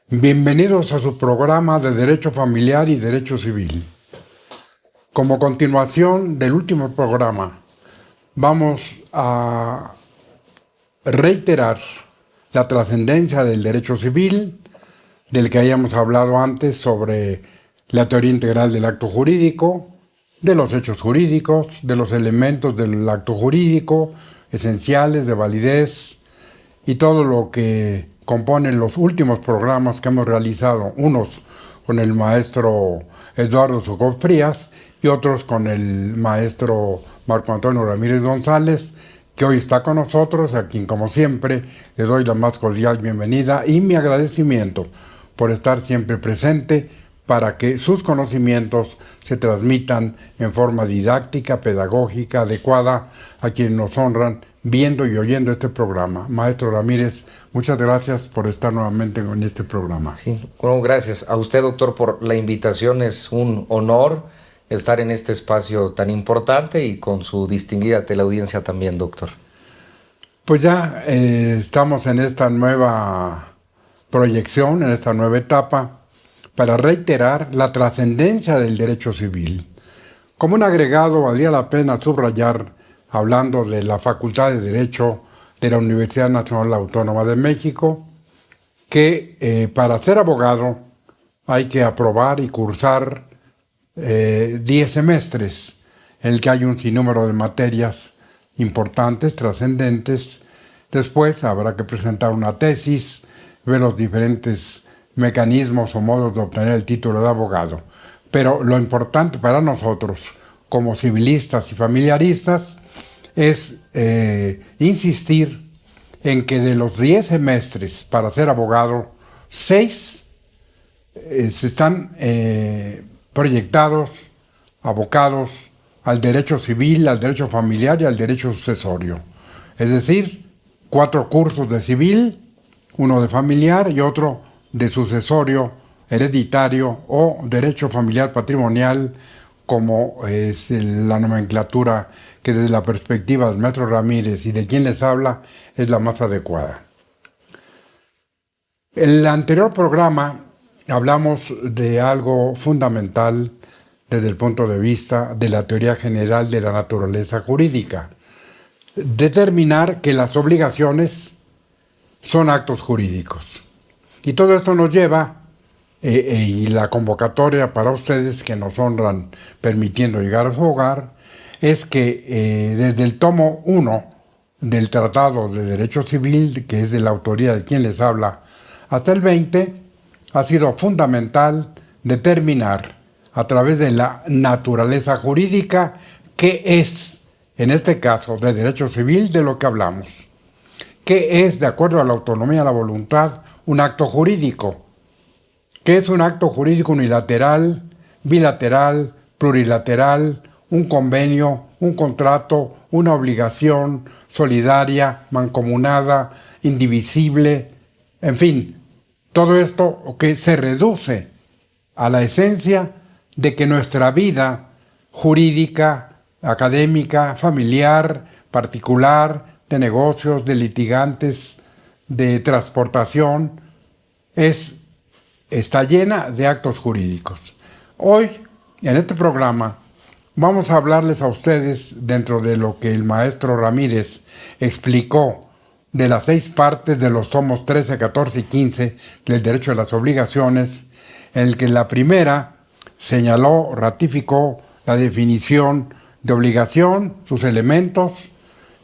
Bienvenidos a su programa de Derecho Familiar y Derecho Civil. Como continuación del último programa, vamos a reiterar la trascendencia del derecho civil, del que hayamos hablado antes sobre la teoría integral del acto jurídico, de los hechos jurídicos, de los elementos del acto jurídico, esenciales, de validez y todo lo que componen los últimos programas que hemos realizado, unos con el maestro Eduardo Sucop Frías y otros con el maestro Marco Antonio Ramírez González, que hoy está con nosotros, a quien como siempre le doy la más cordial bienvenida y mi agradecimiento por estar siempre presente para que sus conocimientos se transmitan en forma didáctica, pedagógica, adecuada a quienes nos honran viendo y oyendo este programa. Maestro Ramírez, muchas gracias por estar nuevamente en este programa. Sí, bueno, gracias a usted, doctor, por la invitación. Es un honor estar en este espacio tan importante y con su distinguida teleaudiencia también, doctor. Pues ya estamos en esta nueva proyección, en esta nueva etapa, para reiterar la trascendencia del derecho civil. Como un agregado, valdría la pena subrayar, hablando de la Facultad de Derecho de la Universidad Nacional Autónoma de México, que para ser abogado hay que aprobar y cursar 10 semestres, en el que hay un sinnúmero de materias importantes, trascendentes. Después habrá que presentar una tesis, ver los diferentes mecanismos o modos de obtener el título de abogado. Pero lo importante para nosotros, como civilistas y familiaristas, es insistir en que de los 10 semestres para ser abogado, 6 se están proyectados, abocados al derecho civil, al derecho familiar y al derecho sucesorio. Es decir, 4 cursos de civil, uno de familiar y otro de sucesorio, hereditario o derecho familiar patrimonial, como es la nomenclatura que desde la perspectiva del maestro Ramírez y de quien les habla es la más adecuada. En el anterior programa hablamos de algo fundamental desde el punto de vista de la teoría general de la naturaleza jurídica. Determinar que las obligaciones son actos jurídicos. Y todo esto nos lleva, y la convocatoria para ustedes que nos honran permitiendo llegar a su hogar, es que desde el tomo 1 del Tratado de Derecho Civil, que es de la autoría de quien les habla, hasta el 20, ha sido fundamental determinar a través de la naturaleza jurídica qué es, en este caso de derecho civil, de lo que hablamos. ¿Qué es, de acuerdo a la autonomía de la voluntad, un acto jurídico? ¿Qué es un acto jurídico unilateral, bilateral, plurilateral, un convenio, un contrato, una obligación solidaria, mancomunada, indivisible? En fin, todo esto que se reduce a la esencia de que nuestra vida jurídica, académica, familiar, particular, de negocios, de litigantes, de transportación, está llena de actos jurídicos. Hoy, en este programa, vamos a hablarles a ustedes, dentro de lo que el maestro Ramírez explicó de las 6 partes de los tomos 13, 14 y 15 del derecho de las obligaciones, en el que la primera señaló, ratificó la definición de obligación, sus elementos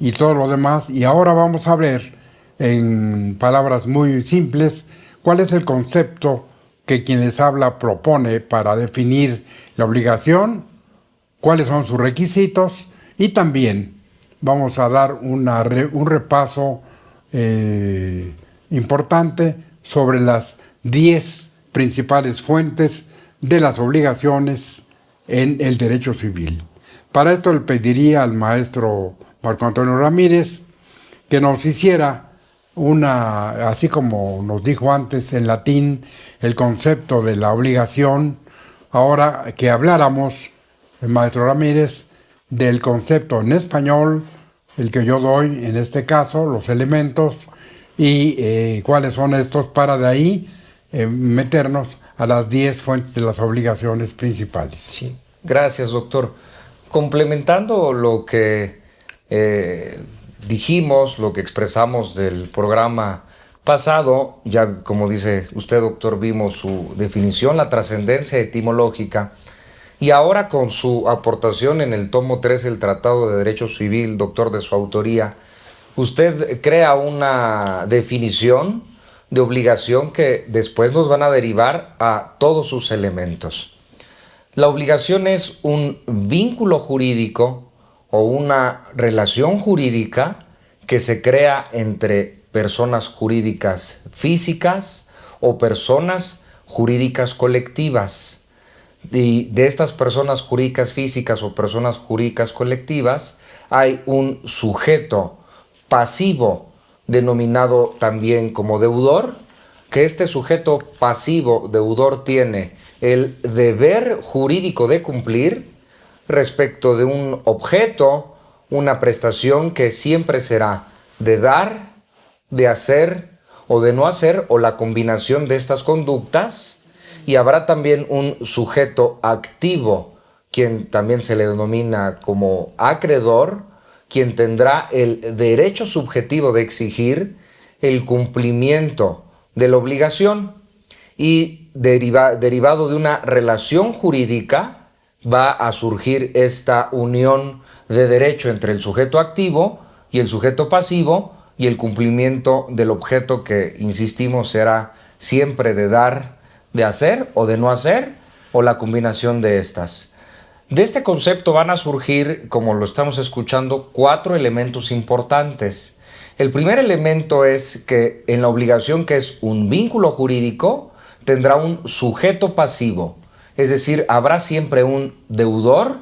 y todo lo demás. Y ahora vamos a ver, en palabras muy simples, cuál es el concepto que quien les habla propone para definir la obligación, cuáles son sus requisitos, y también vamos a dar un repaso importante sobre las 10 principales fuentes de las obligaciones en el derecho civil. Para esto le pediría al maestro Marco Antonio Ramírez que nos hiciera así como nos dijo antes en latín el concepto de la obligación, ahora que habláramos, el maestro Ramírez, del concepto en español, el que yo doy en este caso, los elementos, y cuáles son estos, para de ahí meternos a las 10 fuentes de las obligaciones principales. Sí, gracias, doctor. Complementando lo que dijimos, lo que expresamos del programa pasado, ya como dice usted, doctor, vimos su definición, la trascendencia etimológica, y ahora con su aportación en el tomo 3 del Tratado de Derecho Civil, doctor, de su autoría, usted crea una definición de obligación que después nos van a derivar a todos sus elementos. La obligación es un vínculo jurídico o una relación jurídica que se crea entre personas jurídicas físicas o personas jurídicas colectivas. Y de estas personas jurídicas físicas o personas jurídicas colectivas hay un sujeto pasivo denominado también como deudor, que este sujeto pasivo deudor tiene el deber jurídico de cumplir respecto de un objeto, una prestación que siempre será de dar, de hacer o de no hacer, o la combinación de estas conductas. Y habrá también un sujeto activo, quien también se le denomina como acreedor, quien tendrá el derecho subjetivo de exigir el cumplimiento de la obligación, y derivado de una relación jurídica va a surgir esta unión de derecho entre el sujeto activo y el sujeto pasivo, y el cumplimiento del objeto que, insistimos, será siempre de dar, de hacer o de no hacer, o la combinación de estas. De este concepto van a surgir, como lo estamos escuchando, 4 elementos importantes. El primer elemento es que en la obligación, que es un vínculo jurídico, tendrá un sujeto pasivo, es decir, habrá siempre un deudor,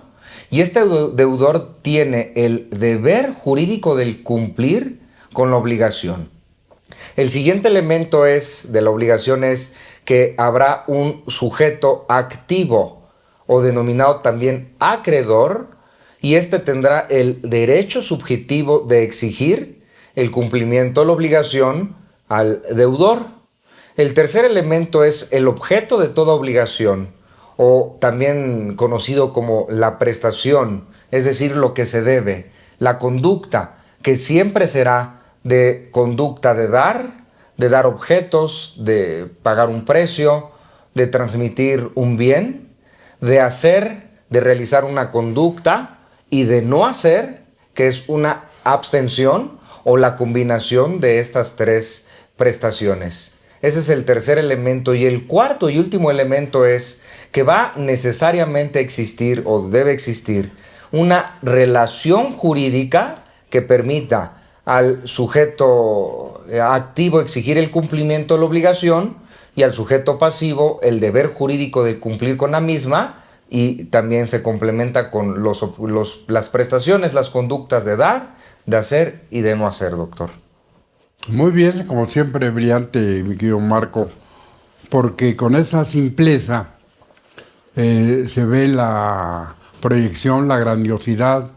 y este deudor tiene el deber jurídico del cumplir con la obligación. El siguiente elemento de la obligación es que habrá un sujeto activo, o denominado también acreedor, y este tendrá el derecho subjetivo de exigir el cumplimiento de la obligación al deudor. El tercer elemento es el objeto de toda obligación, o también conocido como la prestación, es decir, lo que se debe, la conducta, que siempre será de conducta de dar objetos, de pagar un precio, de transmitir un bien, de hacer, de realizar una conducta, y de no hacer, que es una abstención o la combinación de estas 3 prestaciones. Ese es el tercer elemento. Y el cuarto y último elemento es que va necesariamente a existir, o debe existir, una relación jurídica que permita al sujeto activo exigir el cumplimiento de la obligación, y al sujeto pasivo el deber jurídico de cumplir con la misma, y también se complementa con las prestaciones, las conductas de dar, de hacer y de no hacer, doctor. Muy bien, como siempre, brillante, mi querido Marco, porque con esa simpleza se ve la proyección, la grandiosidad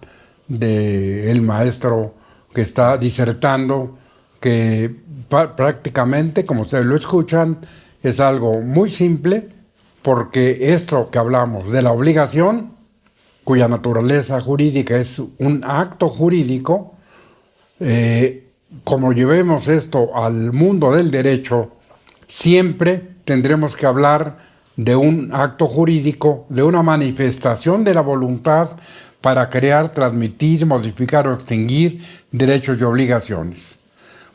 del maestro que está disertando, que prácticamente, como ustedes lo escuchan, es algo muy simple, porque esto que hablamos de la obligación, cuya naturaleza jurídica es un acto jurídico, como llevemos esto al mundo del derecho, siempre tendremos que hablar de un acto jurídico, de una manifestación de la voluntad para crear, transmitir, modificar o extinguir derechos y obligaciones.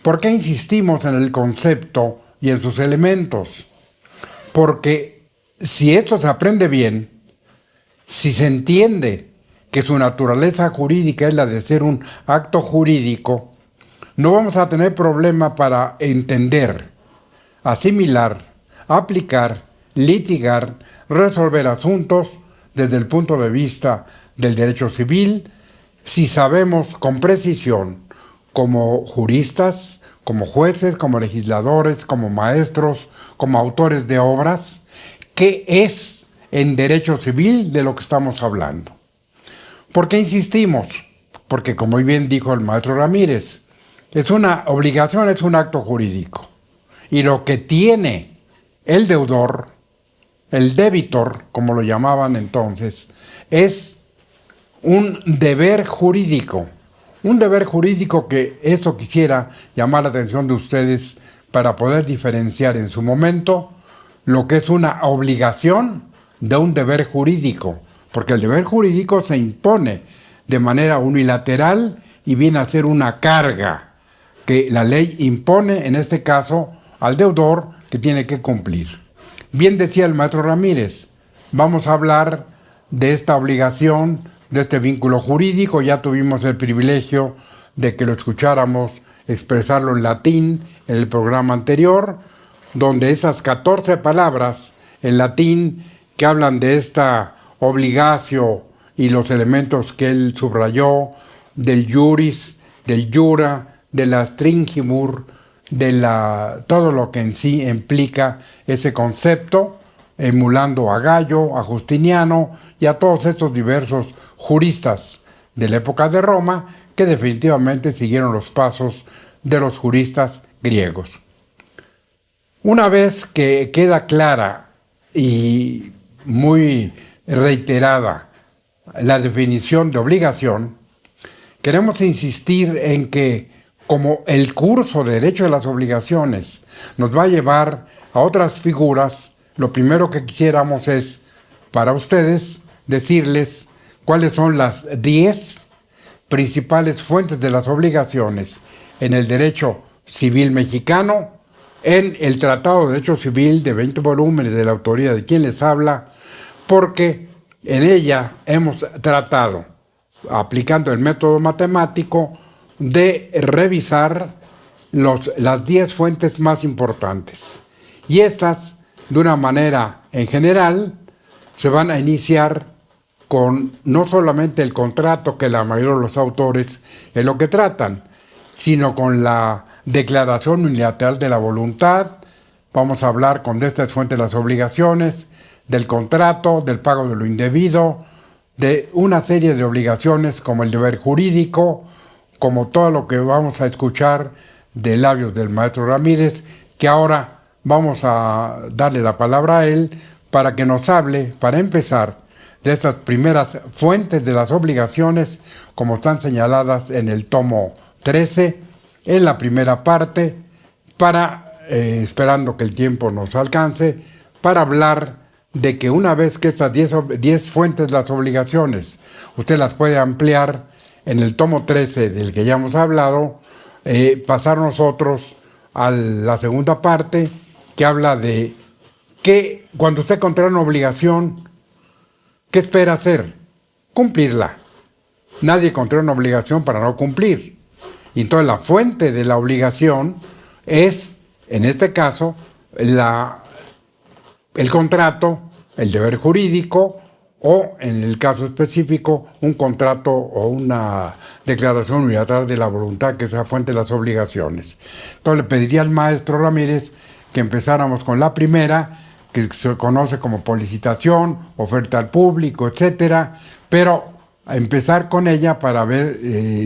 ¿Por qué insistimos en el concepto y en sus elementos? Porque si esto se aprende bien, si se entiende que su naturaleza jurídica es la de ser un acto jurídico, no vamos a tener problema para entender, asimilar, aplicar, litigar, resolver asuntos desde el punto de vista del derecho civil, si sabemos con precisión, como juristas, como jueces, como legisladores, como maestros, como autores de obras, qué es en derecho civil de lo que estamos hablando. ¿Por qué insistimos? Porque, como bien dijo el maestro Ramírez, es una obligación, es un acto jurídico. Y lo que tiene el deudor, el debitor, como lo llamaban entonces, es un deber jurídico. Un deber jurídico que eso quisiera llamar la atención de ustedes para poder diferenciar en su momento lo que es una obligación de un deber jurídico, porque el deber jurídico se impone de manera unilateral y viene a ser una carga que la ley impone, en este caso, al deudor que tiene que cumplir. Bien decía el maestro Ramírez, vamos a hablar de esta obligación, de este vínculo jurídico. Ya tuvimos el privilegio de que lo escucháramos expresarlo en latín en el programa anterior, donde esas 14 palabras en latín que hablan de esta obligatio y los elementos que él subrayó, del juris, del jura, de la stringimur, todo lo que en sí implica ese concepto, emulando a Gallo, a Justiniano y a todos estos diversos juristas de la época de Roma que definitivamente siguieron los pasos de los juristas griegos. Una vez que queda clara y muy reiterada la definición de obligación, queremos insistir en que como el curso de Derecho de las Obligaciones nos va a llevar a otras figuras, lo primero que quisiéramos es, para ustedes, decirles cuáles son las 10 principales fuentes de las obligaciones en el derecho civil mexicano, en el Tratado de Derecho Civil de 20 volúmenes de la autoría de quien les habla, porque en ella hemos tratado, aplicando el método matemático, de revisar las 10 fuentes más importantes. Y estas, de una manera en general, se van a iniciar con no solamente el contrato, que la mayoría de los autores es lo que tratan, sino con la declaración unilateral de la voluntad. Vamos a hablar con estas fuentes de las obligaciones, del contrato, del pago de lo indebido, de una serie de obligaciones como el deber jurídico, como todo lo que vamos a escuchar de labios del maestro Ramírez, que ahora vamos a darle la palabra a él para que nos hable, para empezar, de estas primeras fuentes de las obligaciones, como están señaladas en el tomo 13, en la primera parte, esperando que el tiempo nos alcance, para hablar de que una vez que estas 10 fuentes de las obligaciones, usted las puede ampliar en el tomo 13 del que ya hemos hablado, pasar nosotros a la segunda parte, que habla de que cuando usted contrae una obligación, ¿qué espera hacer? Cumplirla. Nadie contrae una obligación para no cumplir. Y entonces la fuente de la obligación es, en este caso, el contrato, el deber jurídico, o en el caso específico, un contrato o una declaración unilateral de la voluntad, que es la fuente de las obligaciones. Entonces le pediría al maestro Ramírez que empezáramos con la primera, que se conoce como policitación, oferta al público, etcétera, pero a empezar con ella para ver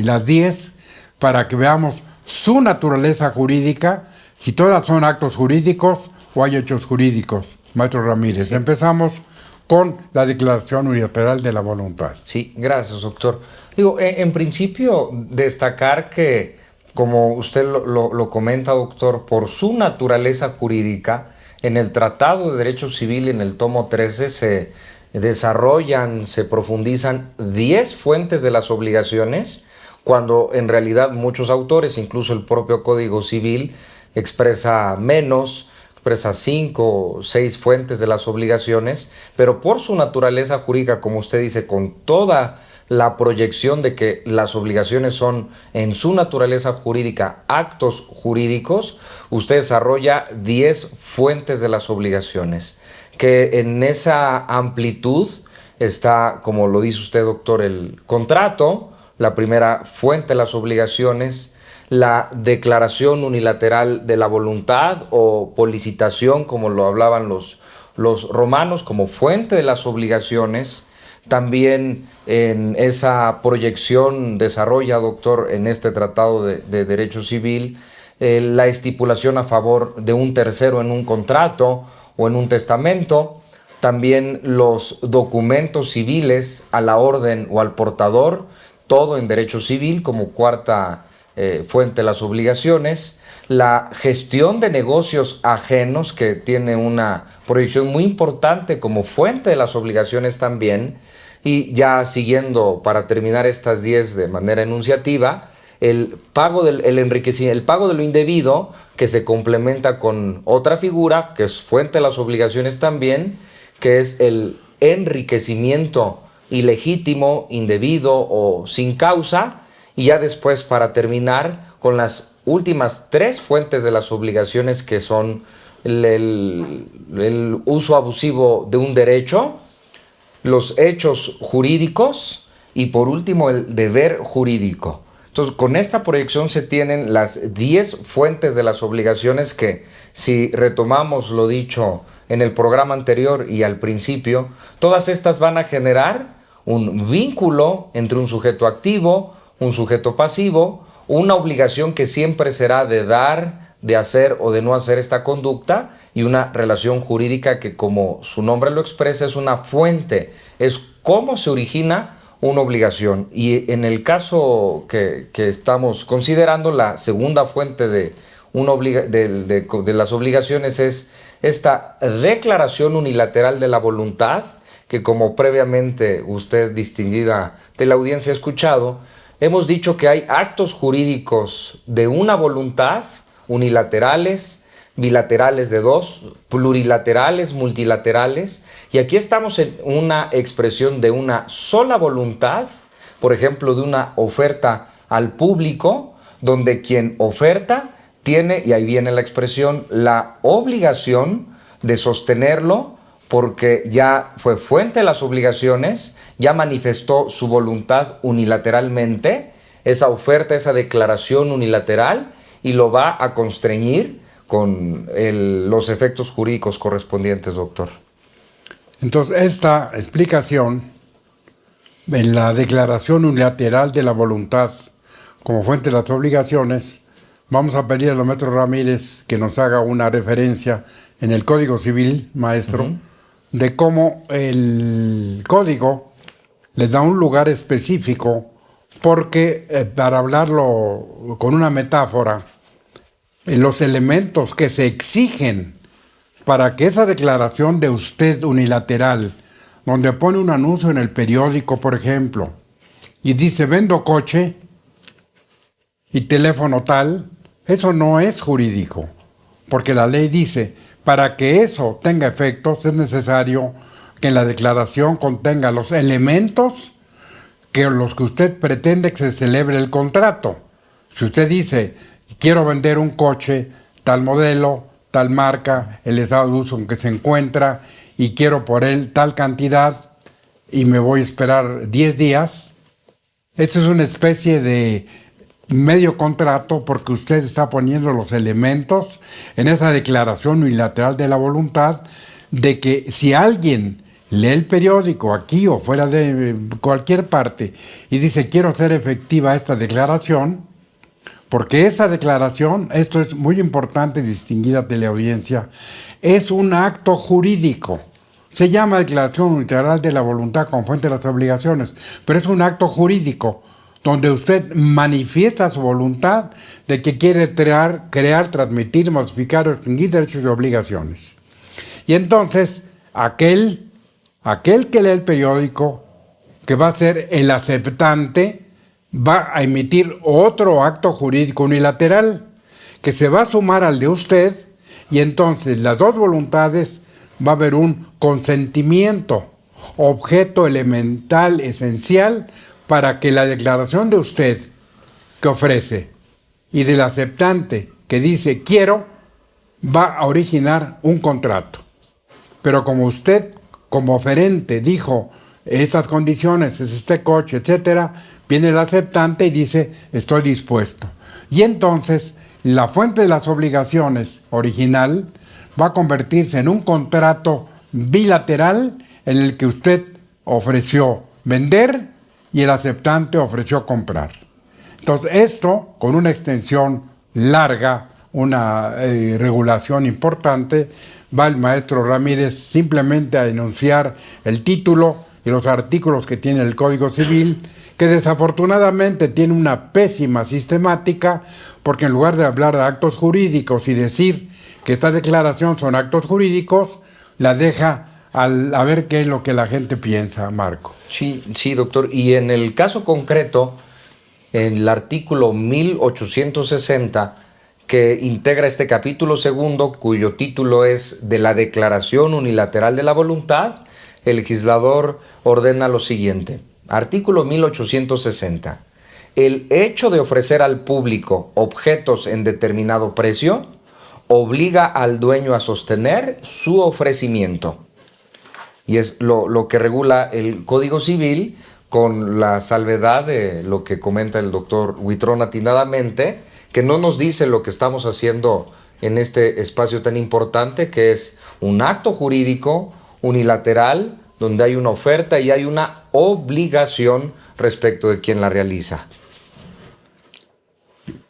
las 10, para que veamos su naturaleza jurídica, si todas son actos jurídicos o hay hechos jurídicos. Maestro Ramírez, empezamos con la declaración unilateral de la voluntad. Sí, gracias, doctor. Digo, en principio, destacar que, como usted lo comenta, doctor, por su naturaleza jurídica, en el Tratado de Derecho Civil, en el tomo 13, se desarrollan, se profundizan 10 fuentes de las obligaciones, cuando en realidad muchos autores, incluso el propio Código Civil, expresa menos, expresa 5 o 6 fuentes de las obligaciones, pero por su naturaleza jurídica, como usted dice, con toda la proyección de que las obligaciones son en su naturaleza jurídica actos jurídicos, usted desarrolla 10 fuentes de las obligaciones, que en esa amplitud está, como lo dice usted, doctor, el contrato, la primera fuente de las obligaciones, la declaración unilateral de la voluntad o policitación, como lo hablaban los romanos, como fuente de las obligaciones. También en esa proyección desarrolla, doctor, en este Tratado de Derecho Civil, la estipulación a favor de un tercero en un contrato o en un testamento. También los documentos civiles a la orden o al portador, todo en derecho civil como cuarta fuente de las obligaciones. La gestión de negocios ajenos, que tiene una proyección muy importante como fuente de las obligaciones también. Y ya siguiendo, para terminar estas 10 de manera enunciativa, el pago el pago de lo indebido, que se complementa con otra figura, que es fuente de las obligaciones también, que es el enriquecimiento ilegítimo, indebido o sin causa. Y ya después, para terminar, con las últimas 3 fuentes de las obligaciones, que son el uso abusivo de un derecho, los hechos jurídicos y por último el deber jurídico. Entonces, con esta proyección se tienen las 10 fuentes de las obligaciones que, si retomamos lo dicho en el programa anterior y al principio, todas estas van a generar un vínculo entre un sujeto activo, un sujeto pasivo, una obligación que siempre será de dar, de hacer o de no hacer esta conducta, y una relación jurídica que, como su nombre lo expresa, es una fuente, es cómo se origina una obligación. Y en el caso que estamos considerando, la segunda fuente de las obligaciones es esta declaración unilateral de la voluntad, que, como previamente usted, distinguida de la audiencia, ha escuchado, hemos dicho que hay actos jurídicos de una voluntad, unilaterales, bilaterales de 2, plurilaterales, multilaterales, y aquí estamos en una expresión de una sola voluntad, por ejemplo, de una oferta al público, donde quien oferta tiene, y ahí viene la expresión, la obligación de sostenerlo, porque ya fue fuente de las obligaciones, ya manifestó su voluntad unilateralmente, esa oferta, esa declaración unilateral, y lo va a constreñir con los efectos jurídicos correspondientes, doctor. Entonces, esta explicación en la declaración unilateral de la voluntad como fuente de las obligaciones, vamos a pedir al maestro Ramírez que nos haga una referencia en el Código Civil, maestro, de cómo el Código les da un lugar específico, porque, para hablarlo con una metáfora, los elementos que se exigen para que esa declaración de usted unilateral, donde pone un anuncio en el periódico, por ejemplo, y dice vendo coche y teléfono tal, eso no es jurídico, porque la ley dice, para que eso tenga efectos es necesario que la declaración contenga los elementos que los que usted pretende que se celebre el contrato. Si usted dice quiero vender un coche, tal modelo, tal marca, el estado de uso en que se encuentra, y quiero por él tal cantidad, y me voy a esperar 10 días, eso es una especie de medio contrato, porque usted está poniendo los elementos en esa declaración unilateral de la voluntad, de que si alguien lee el periódico aquí o fuera de cualquier parte y dice quiero hacer efectiva esta declaración, porque esa declaración, esto es muy importante, distinguida teleaudiencia, es un acto jurídico. Se llama declaración unilateral de la voluntad con fuente de las obligaciones, pero es un acto jurídico donde usted manifiesta su voluntad de que quiere crear, transmitir, modificar o extinguir derechos y obligaciones. Y entonces, aquel que lee el periódico, que va a ser el aceptante, va a emitir otro acto jurídico unilateral que se va a sumar al de usted, y entonces las dos voluntades va a haber un consentimiento, objeto elemental, esencial, para que la declaración de usted que ofrece y del aceptante que dice quiero, va a originar un contrato. Pero como usted, como oferente, dijo estas condiciones, es este coche, etcétera, viene el aceptante y dice estoy dispuesto. Y entonces la fuente de las obligaciones original va a convertirse en un contrato bilateral en el que usted ofreció vender y el aceptante ofreció comprar. Entonces esto, con una extensión larga, una regulación importante, va el maestro Ramírez simplemente a enunciar el título y los artículos que tiene el Código Civil, que desafortunadamente tiene una pésima sistemática, porque en lugar de hablar de actos jurídicos y decir que esta declaración son actos jurídicos, la deja a ver qué es lo que la gente piensa, Marco. Sí, sí, doctor. Y en el caso concreto, en el artículo 1860, que integra este capítulo segundo, cuyo título es de la Declaración Unilateral de la Voluntad, el legislador ordena lo siguiente. Artículo 1860. El hecho de ofrecer al público objetos en determinado precio obliga al dueño a sostener su ofrecimiento. Y es lo que regula el Código Civil, con la salvedad de lo que comenta el doctor Huitrón atinadamente, que no nos dice lo que estamos haciendo en este espacio tan importante, que es un acto jurídico unilateral donde hay una oferta y hay una obligación respecto de quien la realiza.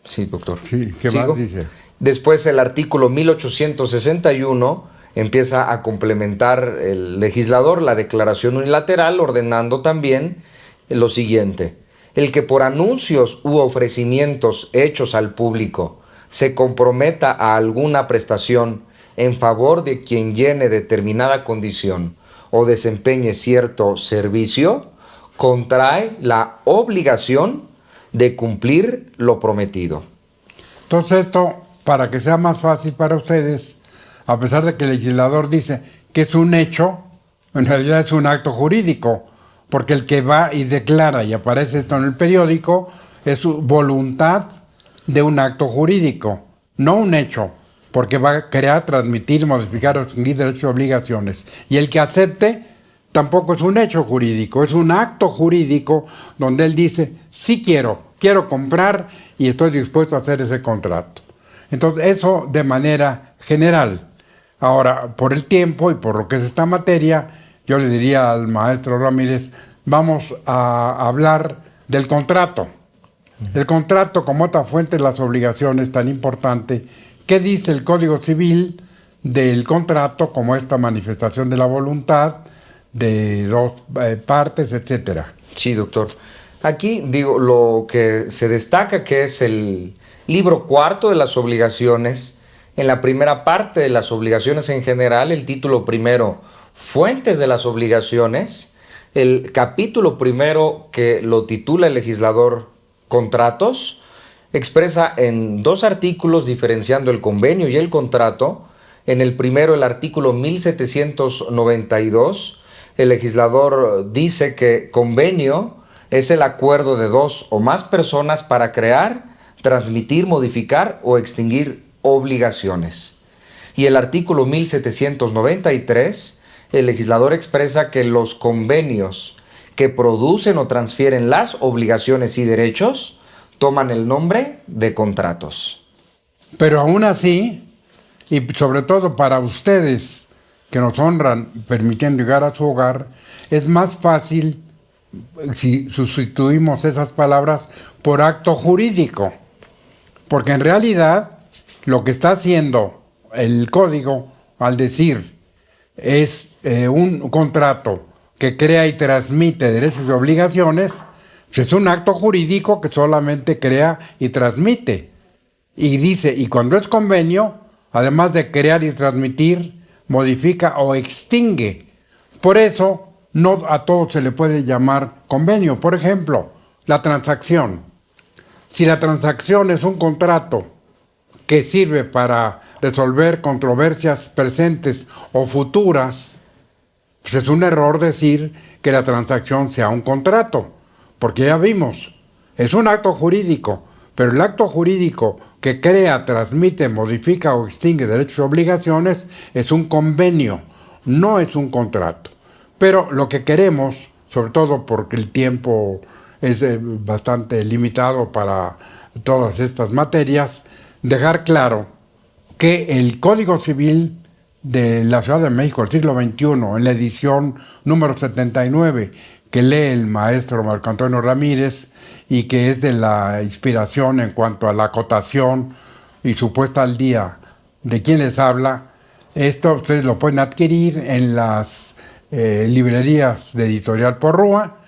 Sí, doctor. Sí, ¿qué ¿Sigo? más dice? Después el artículo 1861 empieza a complementar el legislador la declaración unilateral, ordenando también lo siguiente. El que por anuncios u ofrecimientos hechos al público se comprometa a alguna prestación en favor de quien llene determinada condición o desempeñe cierto servicio, contrae la obligación de cumplir lo prometido. Entonces esto, para que sea más fácil para ustedes, a pesar de que el legislador dice que es un hecho, en realidad es un acto jurídico, porque el que va y declara y aparece esto en el periódico es su voluntad de un acto jurídico, no un hecho, porque va a crear, transmitir, modificar o extinguir derechos y obligaciones. Y el que acepte tampoco es un hecho jurídico, es un acto jurídico donde él dice, sí quiero comprar y estoy dispuesto a hacer ese contrato. Entonces, eso de manera general. Ahora, por el tiempo y por lo que es esta materia, yo le diría al maestro Ramírez, vamos a hablar del contrato. El contrato como otra fuente de las obligaciones tan importante. ¿Qué dice el Código Civil del contrato como esta manifestación de la voluntad de dos partes, etcétera? Sí, doctor. Aquí digo lo que se destaca, que es el libro cuarto de las obligaciones. En la primera parte de las obligaciones en general, el título primero, fuentes de las obligaciones. El capítulo primero, que lo titula el legislador contratos, expresa en dos artículos diferenciando el convenio y el contrato. En el primero, el artículo 1792, el legislador dice que convenio es el acuerdo de dos o más personas para crear, transmitir, modificar o extinguir obligaciones. Y el artículo 1793, el legislador expresa que los convenios que producen o transfieren las obligaciones y derechos toman el nombre de contratos. Pero aún así, y sobre todo para ustedes que nos honran permitiendo llegar a su hogar, es más fácil si sustituimos esas palabras por acto jurídico, porque en realidad lo que está haciendo el código al decir es un contrato que crea y transmite derechos y obligaciones, pues es un acto jurídico que solamente crea y transmite. Y dice, y cuando es convenio, además de crear y transmitir, modifica o extingue. Por eso, no a todo se le puede llamar convenio. Por ejemplo, la transacción. Si la transacción es un contrato que sirve para resolver controversias presentes o futuras, pues es un error decir que la transacción sea un contrato, porque ya vimos, es un acto jurídico, pero el acto jurídico que crea, transmite, modifica o extingue derechos y obligaciones es un convenio, no es un contrato. Pero lo que queremos, sobre todo porque el tiempo es bastante limitado para todas estas materias, dejar claro que el Código Civil de la Ciudad de México del siglo XXI, en la edición número 79, que lee el maestro Marco Antonio Ramírez y que es de la inspiración en cuanto a la acotación y su puesta al día de quien les habla, Esto ustedes lo pueden adquirir en las librerías de Editorial Porrúa,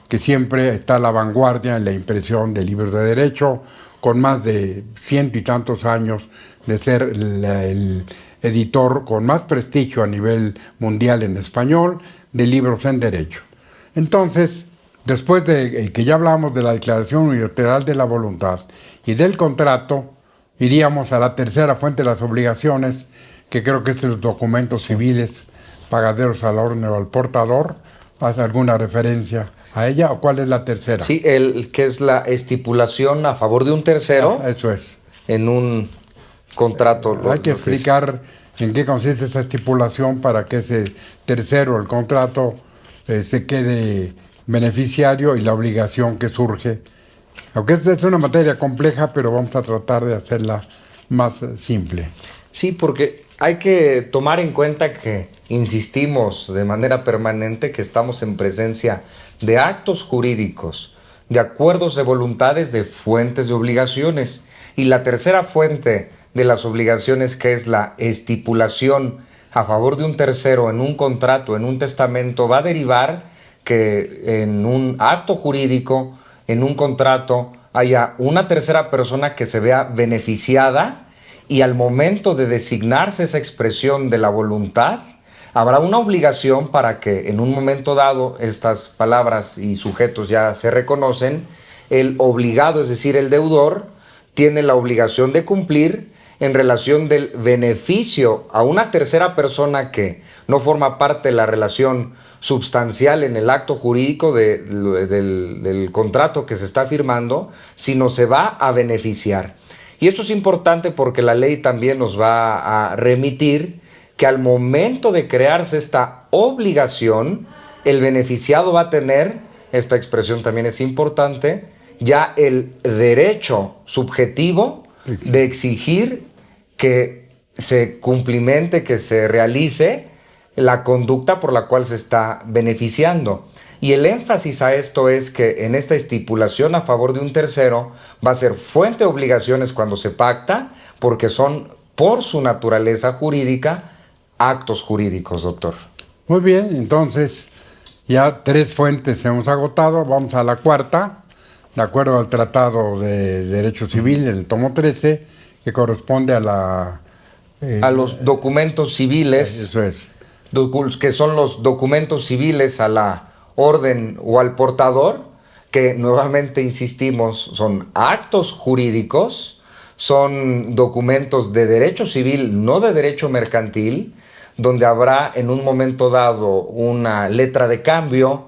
que siempre está a la vanguardia en la impresión de libros de derecho, con más de 100 y tantos años de ser el editor con más prestigio a nivel mundial en español de libros en derecho. Entonces, después de que ya hablamos de la declaración unilateral de la voluntad y del contrato, iríamos a la tercera fuente de las obligaciones, que creo que es los documentos civiles pagaderos a la orden o al portador. ¿Hace alguna referencia a ella o cuál es la tercera? Sí, el que es la estipulación a favor de un tercero. Eso es. En un contrato. Hay que explicar en qué consiste esa estipulación para que ese tercero, el contrato, se quede beneficiario y la obligación que surge. Aunque esta es una materia compleja, pero vamos a tratar de hacerla más simple. Sí, porque hay que tomar en cuenta que insistimos de manera permanente que estamos en presencia de actos jurídicos, de acuerdos de voluntades, de fuentes de obligaciones. Y la tercera fuente de las obligaciones, que es la estipulación a favor de un tercero en un contrato, en un testamento, va a derivar que en un acto jurídico, en un contrato, haya una tercera persona que se vea beneficiada, y al momento de designarse esa expresión de la voluntad, habrá una obligación para que en un momento dado estas palabras y sujetos ya se reconocen. El obligado, es decir, el deudor, tiene la obligación de cumplir en relación del beneficio a una tercera persona que no forma parte de la relación substancial en el acto jurídico del contrato que se está firmando, sino se va a beneficiar. Y esto es importante porque la ley también nos va a remitir que al momento de crearse esta obligación, el beneficiado va a tener, esta expresión también es importante, ya el derecho subjetivo de exigir que se cumplimente, que se realice la conducta por la cual se está beneficiando. Y el énfasis a esto es que en esta estipulación a favor de un tercero va a ser fuente de obligaciones cuando se pacta, porque son, por su naturaleza jurídica, actos jurídicos, doctor. Muy bien, entonces ya 3 fuentes hemos agotado, vamos a la cuarta, de acuerdo al Tratado de Derecho Civil, el tomo 13, que corresponde a la... a los documentos civiles. Eso es. Que son los documentos civiles a la orden o al portador, que nuevamente insistimos, son actos jurídicos, son documentos de derecho civil, no de derecho mercantil, donde habrá en un momento dado una letra de cambio,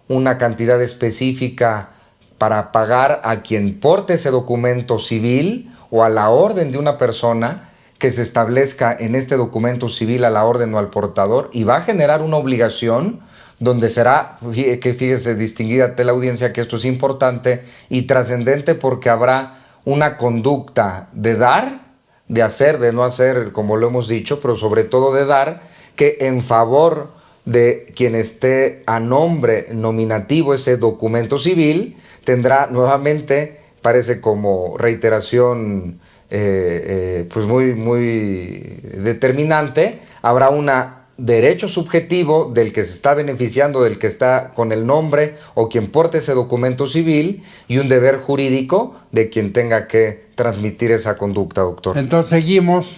una cantidad específica para pagar a quien porte ese documento civil o a la orden de una persona que se establezca en este documento civil a la orden o al portador, y va a generar una obligación donde será, que fíjese, distinguida la audiencia, que esto es importante y trascendente, porque habrá una conducta de dar, de hacer, de no hacer, como lo hemos dicho, pero sobre todo de dar, que en favor de quien esté a nombre nominativo ese documento civil, tendrá nuevamente, parece como reiteración pues muy determinante, habrá un derecho subjetivo del que se está beneficiando, del que está con el nombre o quien porte ese documento civil, y un deber jurídico de quien tenga que transmitir esa conducta, doctor. Entonces seguimos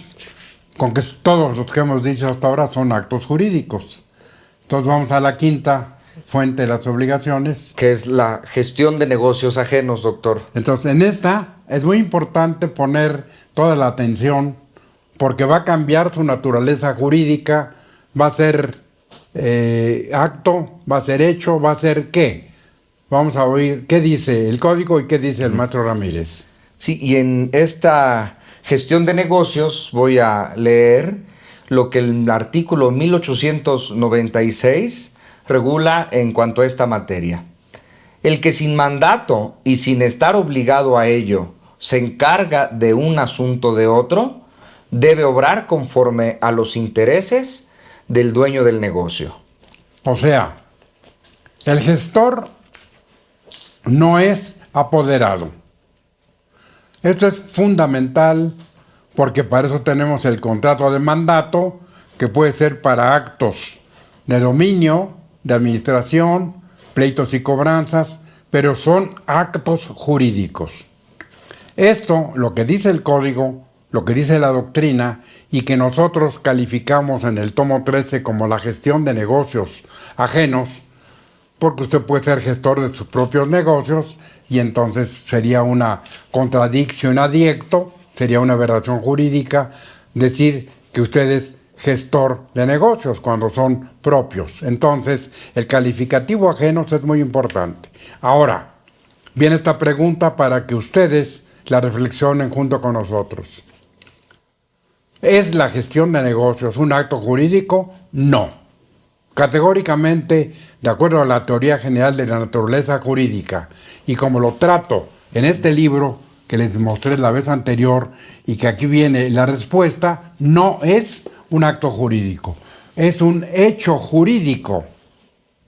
con que todos los que hemos dicho hasta ahora son actos jurídicos. Entonces vamos a la quinta fuente de las obligaciones, que es la gestión de negocios ajenos, doctor. Entonces en esta es muy importante poner toda la atención, porque va a cambiar su naturaleza jurídica, va a ser acto, va a ser hecho, va a ser ¿qué? Vamos a oír qué dice el código y qué dice el maestro Ramírez. Sí, y en esta gestión de negocios voy a leer lo que el artículo 1896 regula en cuanto a esta materia. El que sin mandato y sin estar obligado a ello se encarga de un asunto de otro, debe obrar conforme a los intereses del dueño del negocio. O sea, el gestor no es apoderado. Esto es fundamental, porque para eso tenemos el contrato de mandato, que puede ser para actos de dominio, de administración, pleitos y cobranzas, pero son actos jurídicos. Esto, lo que dice el código, lo que dice la doctrina, y que nosotros calificamos en el tomo 13 como la gestión de negocios ajenos, porque usted puede ser gestor de sus propios negocios y entonces sería una contradicción adiecto, sería una aberración jurídica decir que usted es gestor de negocios cuando son propios. Entonces, el calificativo ajenos es muy importante. Ahora, viene esta pregunta para que ustedes la reflexionen junto con nosotros. ¿Es la gestión de negocios un acto jurídico? No. Categóricamente, de acuerdo a la teoría general de la naturaleza jurídica, y como lo trato en este libro que les mostré la vez anterior, y que aquí viene la respuesta, no es un acto jurídico. Es un hecho jurídico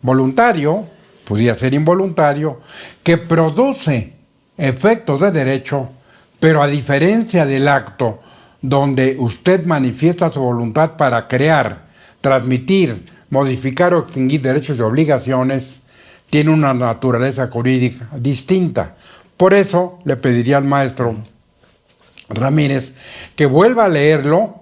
voluntario, podría ser involuntario, que produce efectos de derecho, pero a diferencia del acto donde usted manifiesta su voluntad para crear, transmitir, modificar o extinguir derechos y obligaciones, tiene una naturaleza jurídica distinta. Por eso le pediría al maestro Ramírez que vuelva a leerlo,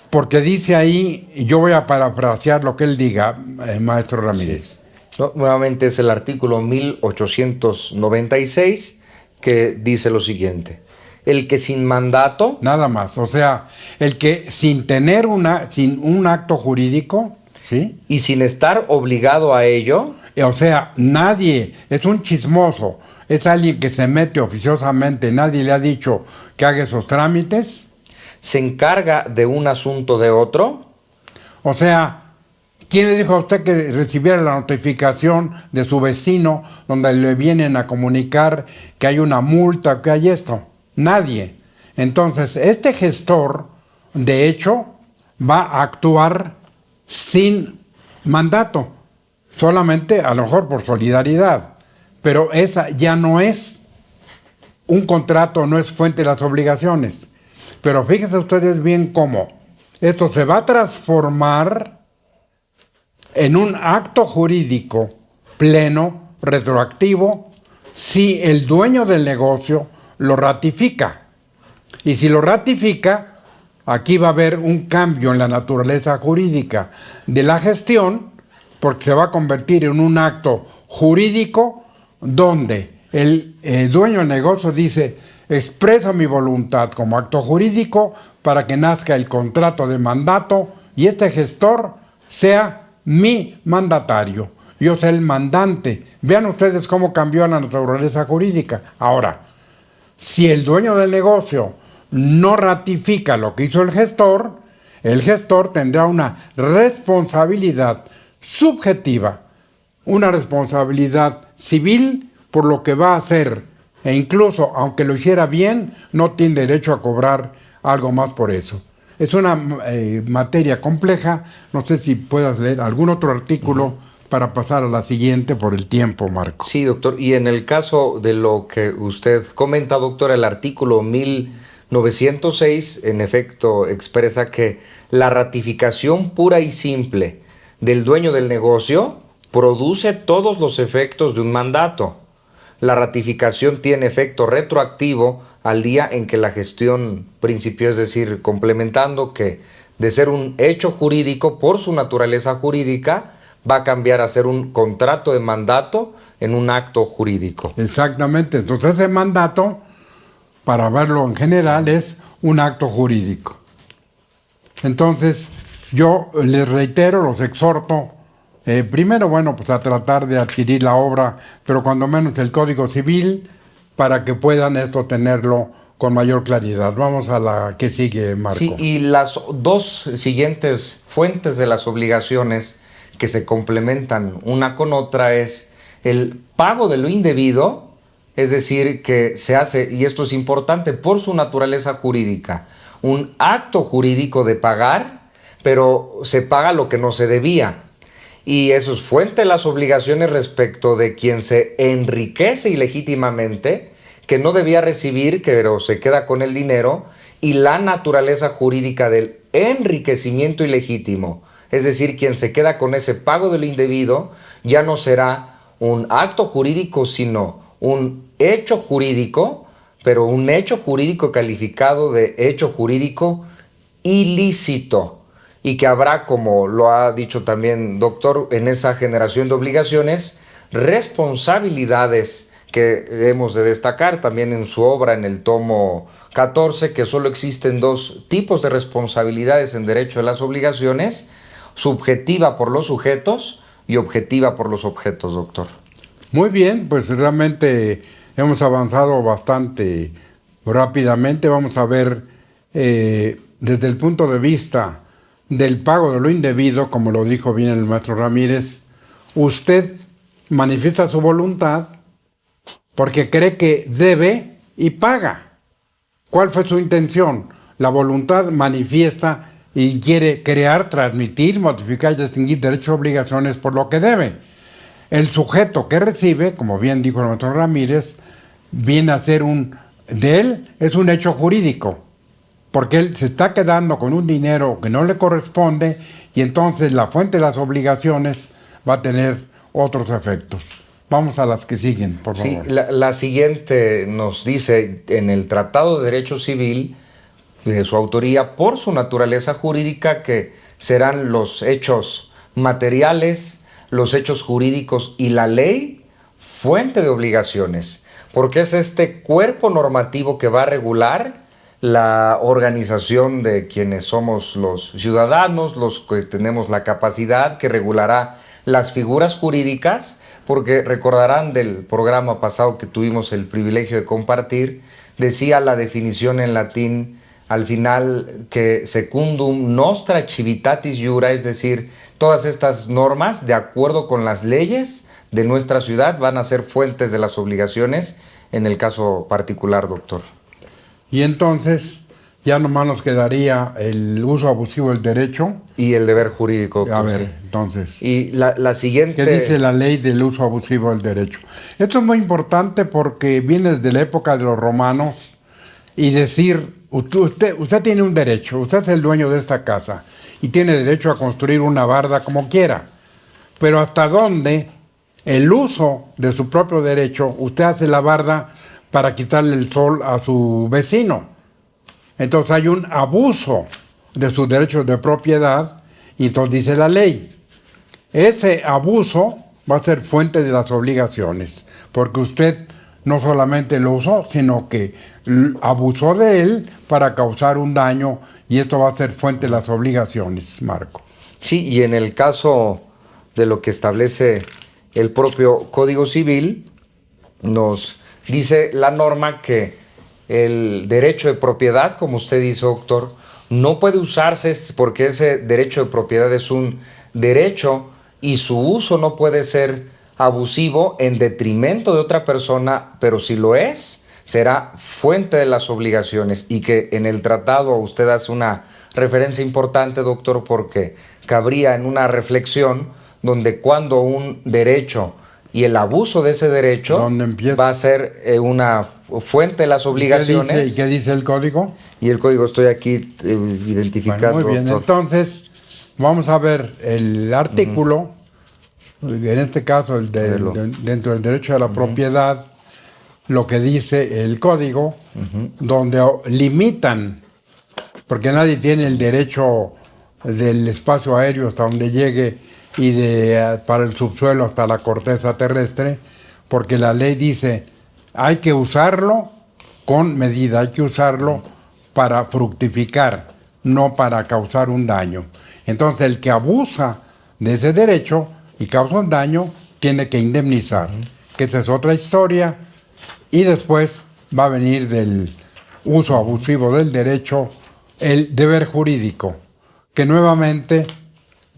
porque dice ahí, y yo voy a parafrasear lo que él diga, maestro Ramírez. Sí. No, nuevamente es el artículo 1896 que dice lo siguiente: el que sin mandato... Nada más, o sea, el que sin tener sin un acto jurídico, ¿sí? Y sin estar obligado a ello... O sea, nadie, es un chismoso, es alguien que se mete oficiosamente, nadie le ha dicho que haga esos trámites. Se encarga de un asunto de otro. O sea, ¿quién le dijo a usted que recibiera la notificación de su vecino donde le vienen a comunicar que hay una multa, que hay esto? Nadie. Entonces, este gestor, de hecho, va a actuar sin mandato, solamente a lo mejor por solidaridad, pero esa ya no es un contrato, no es fuente de las obligaciones. Pero fíjense ustedes bien cómo esto se va a transformar en un acto jurídico pleno, retroactivo, si el dueño del negocio lo ratifica. Y si lo ratifica, aquí va a haber un cambio en la naturaleza jurídica de la gestión, porque se va a convertir en un acto jurídico donde el dueño del negocio dice: expreso mi voluntad como acto jurídico para que nazca el contrato de mandato y este gestor sea mi mandatario. Yo soy el mandante. Vean ustedes cómo cambió la naturaleza jurídica. Ahora, si el dueño del negocio no ratifica lo que hizo el gestor tendrá una responsabilidad subjetiva, una responsabilidad civil por lo que va a hacer, e incluso aunque lo hiciera bien, no tiene derecho a cobrar algo más por eso. Es una materia compleja. No sé si puedas leer algún otro artículo para pasar a la siguiente por el tiempo, Marco. Sí, doctor. Y en el caso de lo que usted comenta, doctor, el artículo 1906, en efecto, expresa que la ratificación pura y simple del dueño del negocio produce todos los efectos de un mandato. La ratificación tiene efecto retroactivo al día en que la gestión principió, es decir, complementando que de ser un hecho jurídico por su naturaleza jurídica va a cambiar a ser un contrato de mandato en un acto jurídico. Exactamente. Entonces ese mandato, para verlo en general, es un acto jurídico. Entonces yo les reitero, los exhorto, primero, bueno, pues a tratar de adquirir la obra, pero cuando menos el Código Civil, para que puedan esto tenerlo con mayor claridad. Vamos a la que sigue, Marco. Sí, y las dos siguientes fuentes de las obligaciones que se complementan una con otra es el pago de lo indebido, es decir, que se hace, y esto es importante por su naturaleza jurídica, un acto jurídico de pagar, pero se paga lo que no se debía. Y eso es fuente de las obligaciones respecto de quien se enriquece ilegítimamente, que no debía recibir, pero se queda con el dinero, y la naturaleza jurídica del enriquecimiento ilegítimo. Es decir, quien se queda con ese pago de lo indebido ya no será un acto jurídico, sino un hecho jurídico, pero un hecho jurídico calificado de hecho jurídico ilícito, y que habrá, como lo ha dicho también doctor, en esa generación de obligaciones, responsabilidades que hemos de destacar también en su obra en el tomo 14, que solo existen dos tipos de responsabilidades en derecho de las obligaciones: subjetiva por los sujetos y objetiva por los objetos, doctor. Muy bien, pues realmente hemos avanzado bastante rápidamente. Vamos a ver desde el punto de vista del pago de lo indebido, como lo dijo bien el maestro Ramírez. Usted manifiesta su voluntad porque cree que debe y paga. ¿Cuál fue su intención? La voluntad manifiesta y quiere crear, transmitir, modificar y distinguir derechos y obligaciones por lo que debe. El sujeto que recibe, como bien dijo el maestro Ramírez, viene a ser de él es un hecho jurídico, porque él se está quedando con un dinero que no le corresponde, y entonces la fuente de las obligaciones va a tener otros efectos. Vamos a las que siguen, por favor. Sí, la siguiente nos dice: en el Tratado de Derecho Civil, de su autoría, por su naturaleza jurídica, que serán los hechos materiales, los hechos jurídicos y la ley, fuente de obligaciones, porque es este cuerpo normativo que va a regular la organización de quienes somos los ciudadanos, los que tenemos la capacidad, que regulará las figuras jurídicas, porque recordarán del programa pasado que tuvimos el privilegio de compartir, decía la definición en latín al final que secundum nostra civitatis iura, es decir, todas estas normas, de acuerdo con las leyes de nuestra ciudad, van a ser fuentes de las obligaciones en el caso particular, doctor. Y entonces ya nomás nos quedaría el uso abusivo del derecho. Y el deber jurídico, doctor. A ver, sí. entonces. Y la siguiente... ¿Qué dice la ley del uso abusivo del derecho? Esto es muy importante porque viene desde la época de los romanos, y decir, usted tiene un derecho, usted es el dueño de esta casa y tiene derecho a construir una barda como quiera, pero hasta dónde el uso de su propio derecho, usted hace la barda para quitarle el sol a su vecino. Entonces hay un abuso de sus derechos de propiedad, y entonces dice la ley, ese abuso va a ser fuente de las obligaciones, porque usted no solamente lo usó, sino que abusó de él para causar un daño, y esto va a ser fuente de las obligaciones, Marco. Sí, y en el caso de lo que establece el propio Código Civil, nos dice la norma que el derecho de propiedad, como usted dice, doctor, no puede usarse porque ese derecho de propiedad es un derecho y su uso no puede ser abusivo en detrimento de otra persona, pero si lo es, será fuente de las obligaciones. Y que en el tratado usted hace una referencia importante, doctor, porque cabría en una reflexión donde cuando un derecho y el abuso de ese derecho va a ser una fuente de las obligaciones. ¿Y qué dice el código? Y el código estoy aquí identificando. Bueno, muy bien, doctor. Entonces vamos a ver el artículo, en este caso dentro del derecho a la propiedad, lo que dice el código, donde limitan, porque nadie tiene el derecho del espacio aéreo hasta donde llegue, y para el subsuelo hasta la corteza terrestre, porque la ley dice hay que usarlo con medida, hay que usarlo para fructificar, no para causar un daño. Entonces el que abusa de ese derecho y causa un daño tiene que indemnizar, que esa es otra historia. Y después va a venir del uso abusivo del derecho el deber jurídico, que nuevamente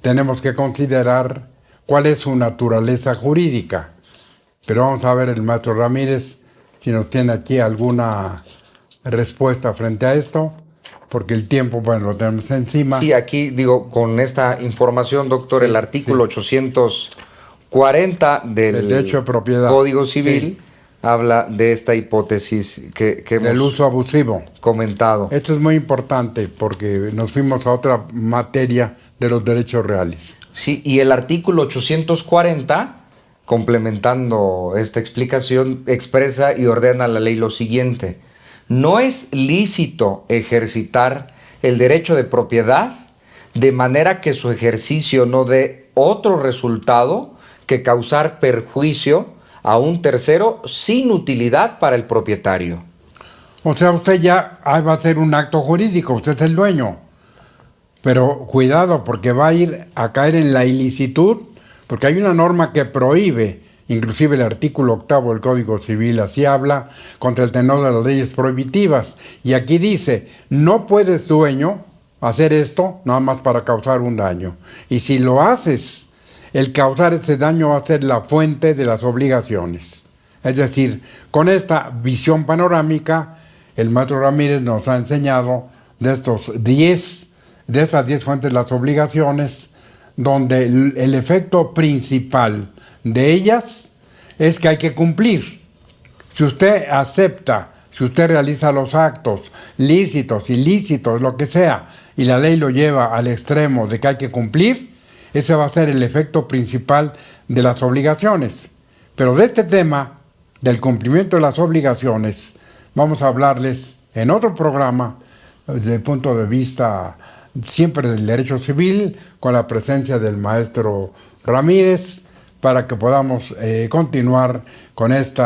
tenemos que considerar cuál es su naturaleza jurídica. Pero vamos a ver el maestro Ramírez si nos tiene aquí alguna respuesta frente a esto, porque el tiempo, bueno, lo tenemos encima. Sí, aquí digo, con esta información, doctor, el artículo 840 del derecho de propiedad, Código Civil habla de esta hipótesis que Del hemos uso abusivo. comentado. Esto es muy importante porque nos fuimos a otra materia de los derechos reales. Sí, y el artículo 840, complementando esta explicación, expresa y ordena la ley lo siguiente: no es lícito ejercitar el derecho de propiedad de manera que su ejercicio no dé otro resultado que causar perjuicio a un tercero sin utilidad para el propietario. O sea, usted ya va a hacer un acto jurídico, usted es el dueño. Pero cuidado, porque va a ir a caer en la ilicitud, porque hay una norma que prohíbe, inclusive el artículo 8 del Código Civil así habla, contra el tenor de las leyes prohibitivas. Y aquí dice, no puedes, dueño, hacer esto nada más para causar un daño. Y si lo haces, el causar ese daño va a ser la fuente de las obligaciones. Es decir, con esta visión panorámica, el maestro Ramírez nos ha enseñado de estas 10 fuentes de las obligaciones, donde el efecto principal de ellas es que hay que cumplir. Si usted acepta, si usted realiza los actos lícitos, ilícitos, lo que sea, y la ley lo lleva al extremo de que hay que cumplir, ese va a ser el efecto principal de las obligaciones. Pero de este tema, del cumplimiento de las obligaciones, vamos a hablarles en otro programa, desde el punto de vista siempre del derecho civil, con la presencia del maestro Ramírez, para que podamos continuar con este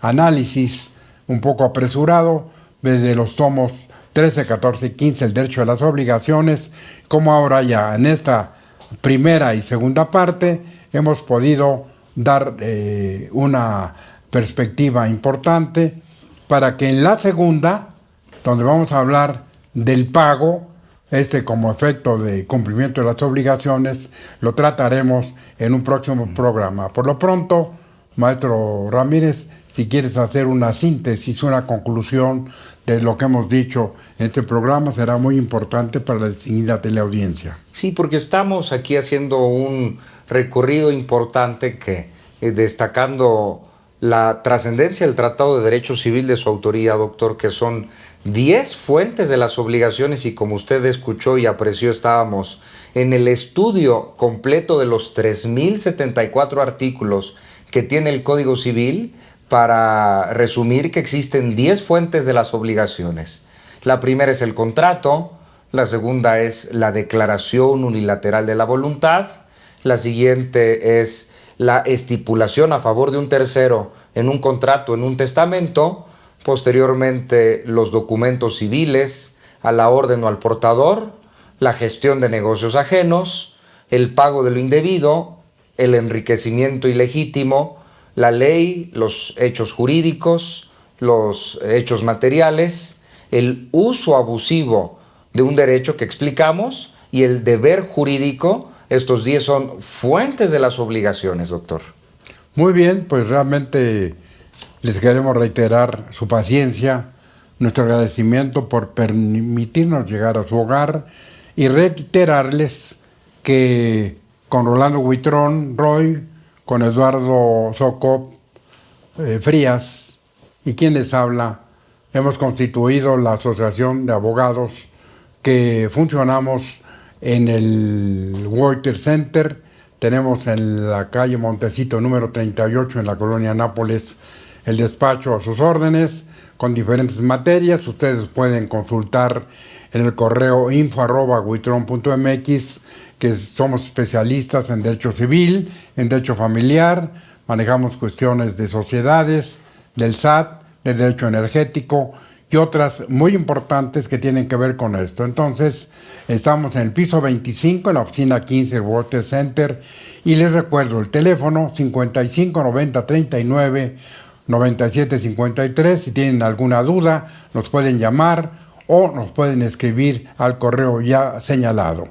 análisis un poco apresurado desde los tomos 13, 14 y 15, el derecho de las obligaciones, como ahora ya en esta primera y segunda parte hemos podido dar una perspectiva importante para que en la segunda, donde vamos a hablar del pago, como efecto de cumplimiento de las obligaciones, lo trataremos en un próximo programa. Por lo pronto, maestro Ramírez, si quieres hacer una síntesis, una conclusión de lo que hemos dicho en este programa, será muy importante para la distinguida teleaudiencia. Sí, porque estamos aquí haciendo un recorrido importante que, destacando la trascendencia del Tratado de Derecho Civil de su autoría, doctor, que son 10 fuentes de las obligaciones, y como usted escuchó y apreció, estábamos en el estudio completo de los 3.074 artículos que tiene el Código Civil para resumir que existen 10 fuentes de las obligaciones. La primera es el contrato, la segunda es la declaración unilateral de la voluntad, la siguiente es la estipulación a favor de un tercero en un contrato, en un testamento, posteriormente los documentos civiles a la orden o al portador, la gestión de negocios ajenos, el pago de lo indebido, el enriquecimiento ilegítimo, la ley, los hechos jurídicos, los hechos materiales, el uso abusivo de un derecho que explicamos y el deber jurídico. Estos 10 son fuentes de las obligaciones, doctor. Muy bien, pues realmente les queremos reiterar su paciencia, nuestro agradecimiento por permitirnos llegar a su hogar y reiterarles que con Rolando Huitrón Roy, con Eduardo Socop Frías y quien les habla, hemos constituido la Asociación de Abogados que funcionamos en el World Trade Center. Tenemos en la calle Montecito número 38 en la colonia Nápoles el despacho a sus órdenes con diferentes materias. Ustedes pueden consultar en el correo info@huitron.mx, que somos especialistas en derecho civil, en derecho familiar, manejamos cuestiones de sociedades, del SAT, de derecho energético y otras muy importantes que tienen que ver con esto. Entonces, estamos en el piso 25, en la oficina 15 del World Trade Center, y les recuerdo el teléfono 55 90 39 97 53. Si tienen alguna duda, nos pueden llamar o nos pueden escribir al correo ya señalado.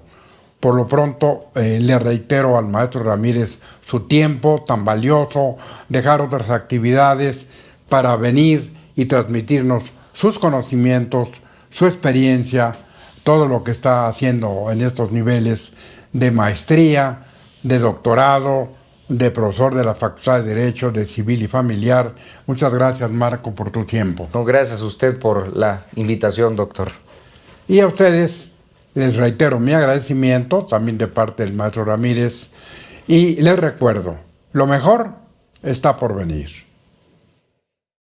Por lo pronto, le reitero al maestro Ramírez su tiempo tan valioso, dejar otras actividades para venir y transmitirnos sus conocimientos, su experiencia, todo lo que está haciendo en estos niveles de maestría, de doctorado de profesor de la Facultad de Derecho de Civil y Familiar. Muchas gracias, Marco, por tu tiempo. No, gracias a usted por la invitación, doctor. Y a ustedes les reitero mi agradecimiento, también de parte del maestro Ramírez, y les recuerdo, lo mejor está por venir.